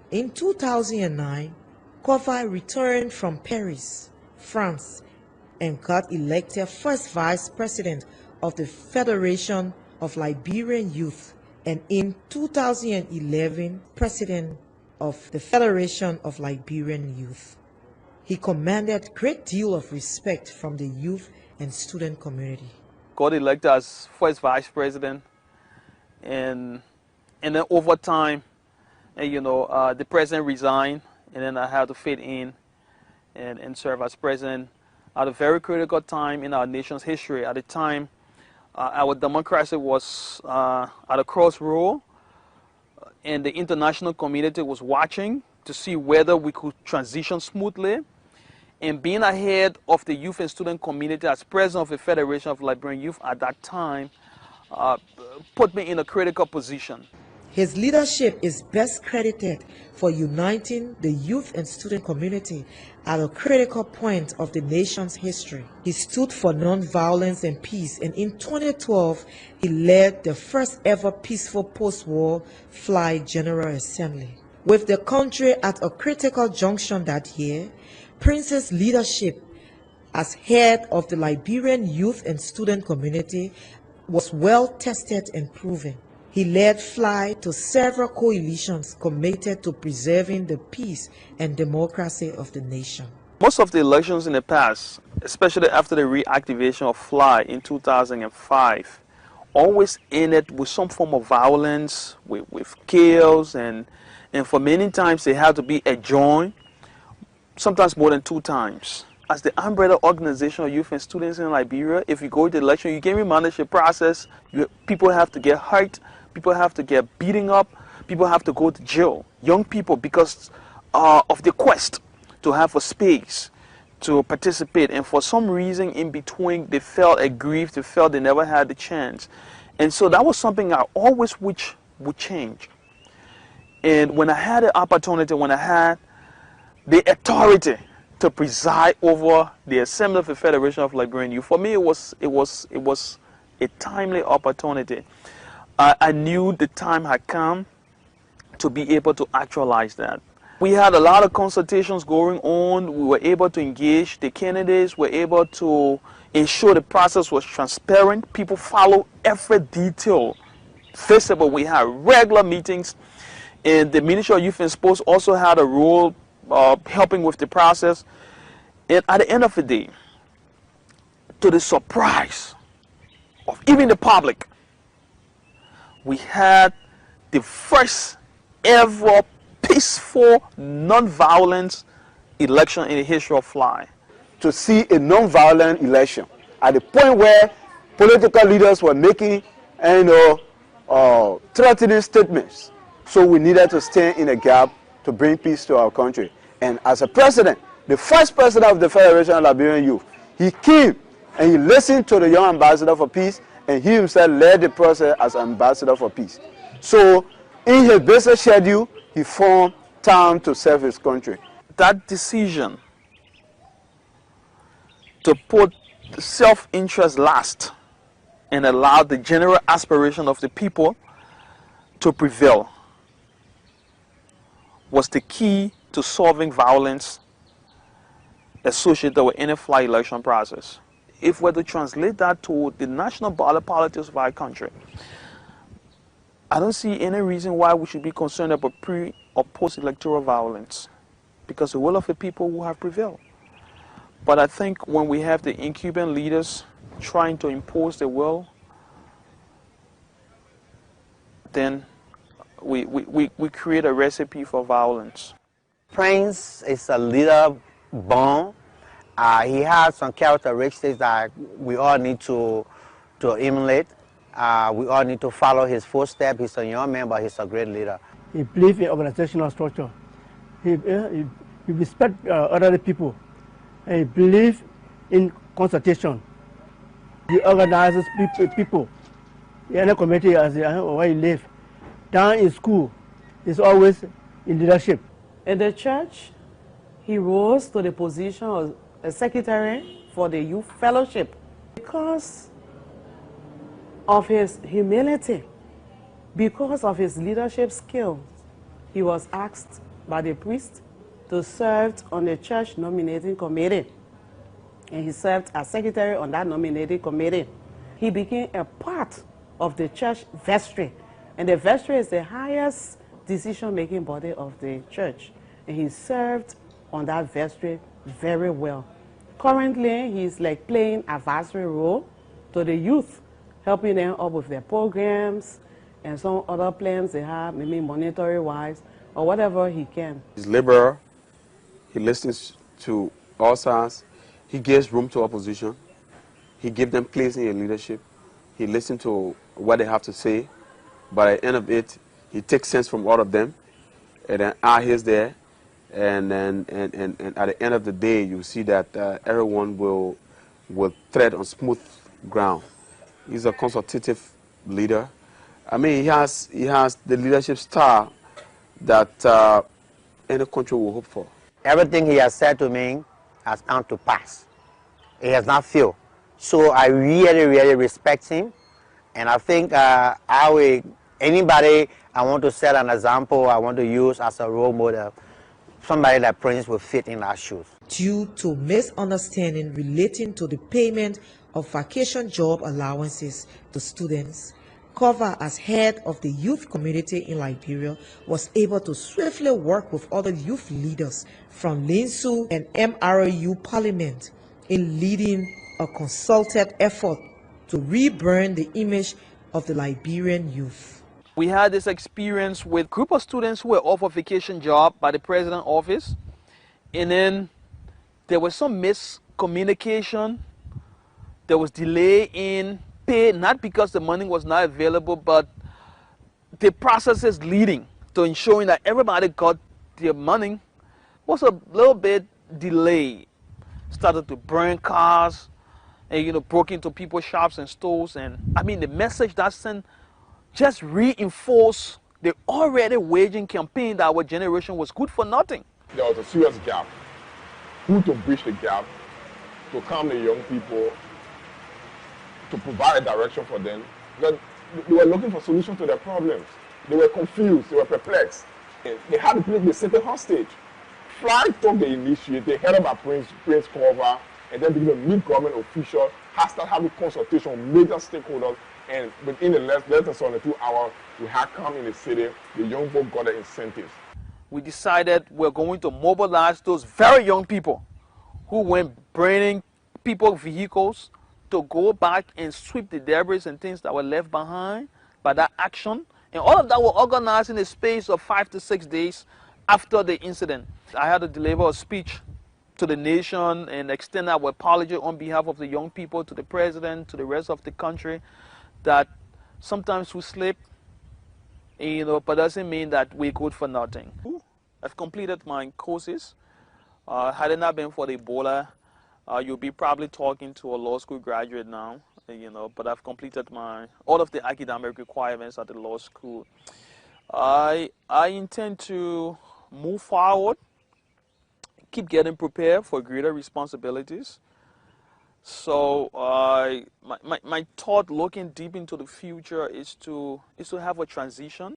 In 2009, Korvah returned from Paris, France, and got elected first vice president of the Federation of Liberian Youth, and in 2011, president of the Federation of Liberian Youth. He commanded a great deal of respect from the youth and student community. Got elected as first vice president, and then over time, the president resigned, and then I had to fit in and serve as president at a very critical time in our nation's history. At the time, our democracy was at a crossroad, and the international community was watching to see whether we could transition smoothly. And being ahead of the youth and student community as president of the Federation of Liberian Youth at that time put me in a critical position. His leadership is best credited for uniting the youth and student community at a critical point of the nation's history. He stood for non-violence and peace, and in 2012, he led the first ever peaceful post-war FLY General Assembly. With the country at a critical junction that year, Prince's leadership as head of the Liberian youth and student community was well tested and proven. He led FLY to several coalitions committed to preserving the peace and democracy of the nation. Most of the elections in the past, especially after the reactivation of FLY in 2005, always ended with some form of violence, with chaos, and for many times they had to be adjourned, sometimes more than 2 times. As the umbrella organization of youth and students in Liberia, if you go to the election, you can manage the process. People have to get hurt. People have to get beaten up. People have to go to jail. Young people, because of the quest to have a space to participate. And for some reason in between, they felt aggrieved. They felt they never had the chance. And so that was something I always wished would change. And when I had the opportunity, when I had the authority to preside over the Assembly of the Federation of Liberian Youth, for me it was a timely opportunity. I knew the time had come to be able to actualize that. We had a lot of consultations going on. We were able to engage the candidates. We were able to ensure the process was transparent. People followed every detail visible. We had regular meetings, and the Ministry of Youth and Sports also had a role helping with the process. And at the end of the day, to the surprise of even the public, we had the first ever peaceful, non-violent election in the history of FLY. To see a non-violent election at the point where political leaders were making threatening statements. So we needed to stand in a gap to bring peace to our country. And as a president, the first president of the Federation of Liberian Youth, he came and he listened to the young ambassador for peace, and he himself led the process as ambassador for peace. So in his business schedule, he found time to serve his country. That decision to put self-interest last and allow the general aspiration of the people to prevail was the key to solving violence associated with any FLY election process. If we're to translate that to the national politics of our country, I don't see any reason why we should be concerned about pre- or post-electoral violence, because the will of the people will have prevailed. But I think when we have the incumbent leaders trying to impose their will, then we create a recipe for violence. Prince is a leader born. He has some characteristics that we all need to emulate. We all need to follow his footsteps. He's a young man, but he's a great leader. He believes in organizational structure. He respects other people. And he believes in consultation. He organizes people in a community as where he lives. Down in school, he's always in leadership. In the church, he rose to the position of a secretary for the youth fellowship. Because of his humility, because of his leadership skills, he was asked by the priest to serve on the church nominating committee. And he served as secretary on that nominating committee. He became a part of the church vestry. And the vestry is the highest decision-making body of the church. And he served on that vestry very well. Currently, he's like playing advisory role to the youth, helping them up with their programs and some other plans they have, maybe monetary-wise, or whatever he can. He's liberal. He listens to all sides. He gives room to opposition. He gives them place in your leadership. He listens to what they have to say. But at the end of it, he takes sense from all of them. And then he's there. And at the end of the day, you see that everyone will tread on smooth ground. He's a consultative leader. I mean, he has the leadership style that any country will hope for. Everything he has said to me has come to pass. He has not failed. So I really, really respect him. And I think anybody I want to set an example, I want to use as a role model, somebody that Prince will fit in our shoes. Due to misunderstanding relating to the payment of vacation job allowances to students, Korvah, as head of the youth community in Liberia, was able to swiftly work with other youth leaders from LINSU and MRU Parliament in leading a concerted effort to rebrand the image of the Liberian youth. We had this experience with a group of students who were offered vacation job by the president's office, and then there was some miscommunication. There was delay in pay, not because the money was not available, but the processes leading to ensuring that everybody got their money was a little bit delayed. Started to burn cars and broke into people's shops and stores, and I mean the message that sent just reinforced the already waging campaign that our generation was good for nothing. There was a serious gap. Who to bridge the gap, to calm the young people, to provide a direction for them. They were looking for solutions to their problems. They were confused, they were perplexed. They had to take the city hostage. Fly took the initiative, they headed by Prince Korvah, and then began to meet government officials, started having consultation with major stakeholders, and within the less than 72 hours, we had come in the city, the young folk got the incentives. We decided we're going to mobilize those very young people who went burning people's vehicles to go back and sweep the debris and things that were left behind by that action. And all of that were organized in a space of 5 to 6 days after the incident. I had to deliver a speech to the nation and extend our apology on behalf of the young people to the president, to the rest of the country, that sometimes we slip, but doesn't mean that we're good for nothing. I've completed my courses. Had it not been for the Ebola, you'll be probably talking to a law school graduate now, but I've completed all of the academic requirements at the law school. I intend to move forward, keep getting prepared for greater responsibilities. So my thought looking deep into the future is to have a transition.